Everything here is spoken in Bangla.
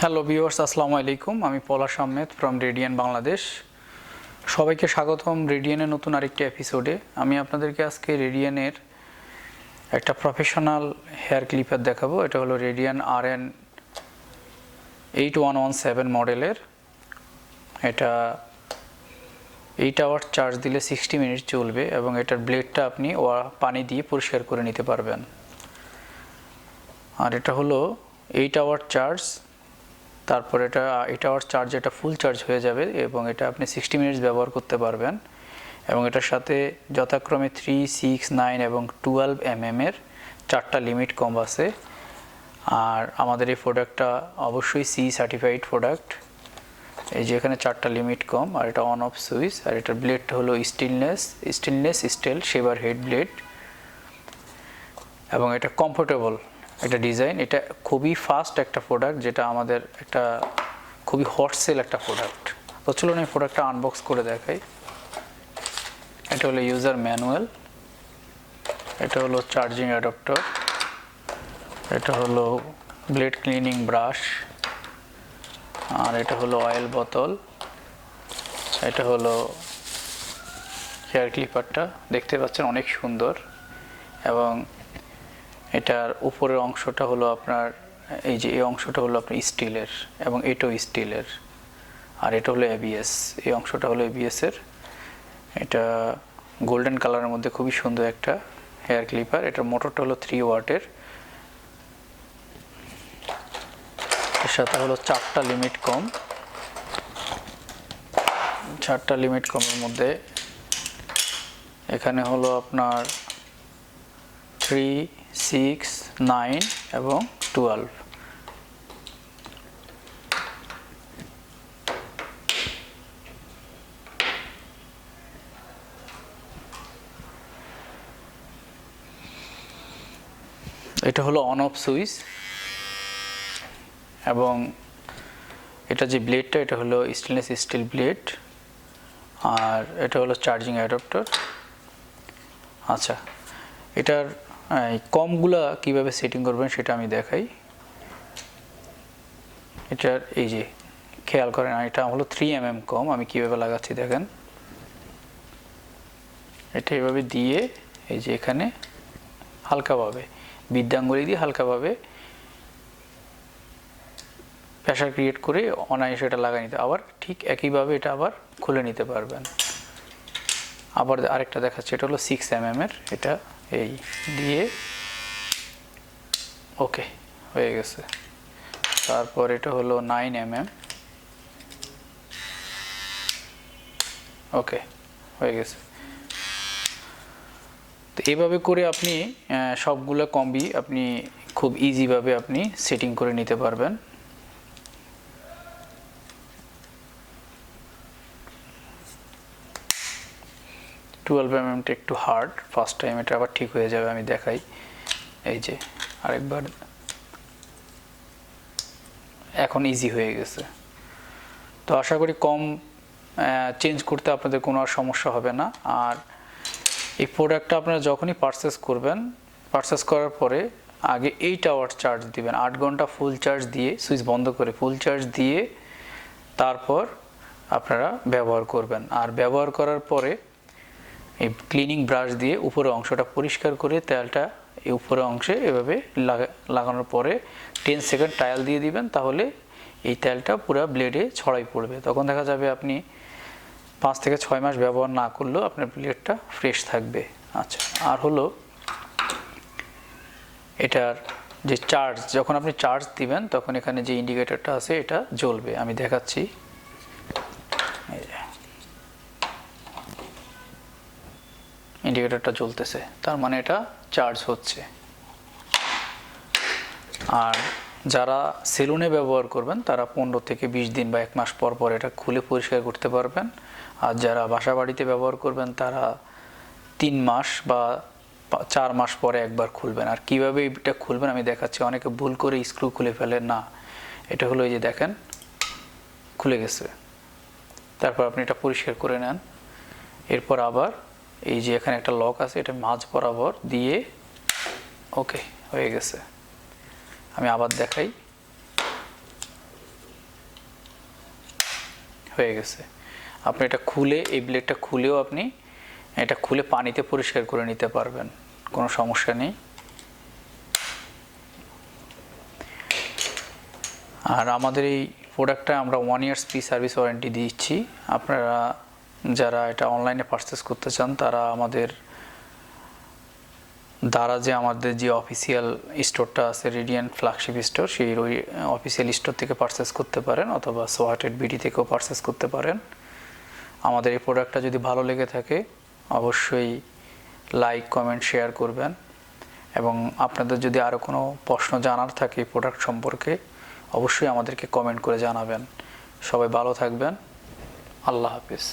হ্যালো ভিউয়ার্স, আসসালামু আলাইকুম। আমি পলাশ আহমেদ ফ্রম রেডিয়েন বাংলাদেশ। সবাইকে স্বাগতম রেডিয়েনের নতুন আরেকটি এপিসোডে। আমি আপনাদেরকে আজকে রেডিয়েনের একটা প্রফেশনাল হেয়ার ক্লিপার দেখাবো। এটা হলো রেডিয়েন Rn-8117 মডেলের। এটা 8 আওয়ার চার্জ দিলে 60 মিনিট চলবে এবং এটার ব্লেডটা আপনি পানি দিয়ে পরিষ্কার করে নিতে পারবেন। আর এটা হলো 8 আওয়ার চার্জ, তারপর এটা 8 আওয়ার চার্জ, এটা ফুল চার্জ হয়ে যাবে এবং এটা আপনি 60 মিনিটস ব্যবহার করতে পারবেন। এবং এটার সাথে যথাক্রমে 3, 6, 9 এবং 12 mm এর 4টা লিমিট কম আছে। আর আমাদের এই প্রোডাক্টটা অবশ্যই সি সার্টিফাইড প্রোডাক্ট। এই যে এখানে 4টা লিমিট কম, আর এটা অন অফ সুইচ। আর এটার ব্লেডটা হলো stainless steel shaver head blade এবং এটা কমফোর্টেবল একটা ডিজাইন। এটা খুবই ফাস্ট একটা প্রোডাক্ট, যেটা আমাদের একটা খুবই হট সেল একটা প্রোডাক্ট। তো চলুন এই প্রোডাক্টটা আনবক্স করে দেখাই। এটা হলো ইউজার ম্যানুয়াল, এটা হলো চার্জিং অ্যাডাপ্টার, এটা হলো ব্লেড ক্লিনিং ব্রাশ, আর এটা হলো অয়েল বোতল, এটা হলো হেয়ার ক্লিপারটা। দেখতে পাচ্ছেন অনেক সুন্দর। এবং এটার উপরের অংশটা হলো আপনার এই যে এই অংশটা হলো আপনার স্টিলের এবং এটাও স্টিলের। আর এটা হলো এবিএস, এই অংশটা হলো এবিএস এর। এটা গোল্ডেন কালারের মধ্যে খুবই সুন্দর একটা হেয়ার ক্লিপার। এটার মোটরটা হলো 3 ওয়াটের। এর সাথে হলো 4টা লিমিট কম। 4টা লিমিট কমের মধ্যে এখানে হলো আপনার 3, 6, 9 এবং 12। এটা হলো অন অফ সুইচ এবং এটা যে ব্লেডটা, এটা হলো স্টেনলেস স্টিল ব্লেড। আর এটা হলো চার্জিং অ্যাডাপ্টার। আচ্ছা, এটার কমগুলা কিভাবে সেটিং করবেন সেটা আমি দেখাই। এটার এই যে খেয়াল করেন, এটা হলো 3 mm কম। আমি কিভাবে লাগাচ্ছি দেখেন। এটা এভাবে দিয়ে এই যে এখানে হালকাভাবে বৃদ্ধাঙ্গুলি দিয়ে হালকাভাবে প্রেসার ক্রিয়েট করে অনায়াসে এটা লাগাই নিতে। আবার ঠিক একইভাবে এটা আবার খুলে নিতে পারবেন। আবার আরেকটা দেখাচ্ছি, এটা হলো 6 mm এর। এটা এই দিয়ে ওকে হয়ে গেছে। তারপর এটা হলো 9 mm, ওকে হয়ে গেছে। তো এইভাবে করে আপনি সবগুলো কম্বি আপনি খুব ইজিভাবে আপনি সেটিং করে নিতে পারবেন। টুয়েলভ mm একটু হার্ড ফার্স্ট টাইম, এটা আবার ঠিক হয়ে যাবে, আমি দেখাই। এই যে আরেকবার, এখন ইজি হয়ে গেছে। তো আশা করি কম চেঞ্জ করতে আপনাদের কোনো আর সমস্যা হবে না। আর এই প্রোডাক্টটা আপনারা যখনই পারচেস করার পরে আগে 8 আওয়ার চার্জ দিবেন। 8 ঘন্টা ফুল চার্জ দিয়ে, সুইচ বন্ধ করে ফুল চার্জ দিয়ে তারপর আপনারা ব্যবহার করবেন। আর ব্যবহার করার পরে এই ক্লিনিং ব্রাশ দিয়ে উপরের অংশটা পরিষ্কার করে তেলটা এই উপরের অংশে এভাবে লাগানোর পরে 10 সেকেন্ড ট্রায়াল দিয়ে দিবেন। তাহলে এই তেলটা পুরো ব্লেডে ছড়াই পড়বে। তখন দেখা যাবে আপনি 5 থেকে 6 মাস ব্যবহার না করলেও আপনার ব্লেডটা ফ্রেশ থাকবে। আচ্ছা, আর হলো এটার যে চার্জ, যখন আপনি চার্জ দিবেন তখন এখানে যে ইন্ডিকেটরটা আছে এটা জ্বলবে। আমি দেখাচ্ছি, ইন্ডিকেটরটা জ্বলতেছে, তার মানে এটা চার্জ হচ্ছে। আর যারা সেলুনে ব্যবহার করবেন তারা 15 থেকে 20 দিন বা 1 মাস পর পর এটা খুলে পরিষ্কার করতে পারবেন। আর যারা বাসা বাড়িতে ব্যবহার করবেন তারা 3 মাস বা 4 মাস পরে একবার খুলবেন। আর কিভাবে এটা খুলবেন আমি দেখাচ্ছি। অনেকে ভুল করে স্ক্রু খুলে ফেলে না, এটা হলো এই যে দেখেন খুলে গেছে। তারপর আপনি এটা পরিষ্কার করে নেন। এরপর আবার এই যে এখানে একটা লক আছে, এটা মাঝ বরাবর দিয়ে ওকে হয়ে গেছে। আমি আবার দেখাই। হয়ে গেছে। আপনি এটা খুলে, এই ব্লেডটা খুলেও আপনি এটা খুলে পানিতে পরিষ্কার করে নিতে পারবেন, কোনো সমস্যা নেই। আর আমাদের এই প্রোডাক্টটা আমরা 1 ইয়ার্স ফ্রি সার্ভিস ওয়ারেন্টি দিচ্ছি। আপনারা যারা এটা অনলাইনে পারচেস করতে চান তারা আমাদের দারাজে আমাদের যে অফিসিয়াল স্টোরটা আছে, রেডিয়েন্ট ফ্ল্যাগশিপ স্টোর, সেই ওই অফিসিয়াল স্টোর থেকে পারচেস করতে পারেন, অথবা সোয়াটেড বিডি থেকেও পারচেস করতে পারেন। আমাদের এই প্রোডাক্টটা যদি ভালো লেগে থাকে অবশ্যই লাইক, কমেন্ট, শেয়ার করবেন। এবং আপনাদের যদি আরও কোনো প্রশ্ন জানার থাকে এই প্রোডাক্ট সম্পর্কে অবশ্যই আমাদেরকে কমেন্ট করে জানাবেন। সবাই ভালো থাকবেন। আল্লাহ হাফিজ।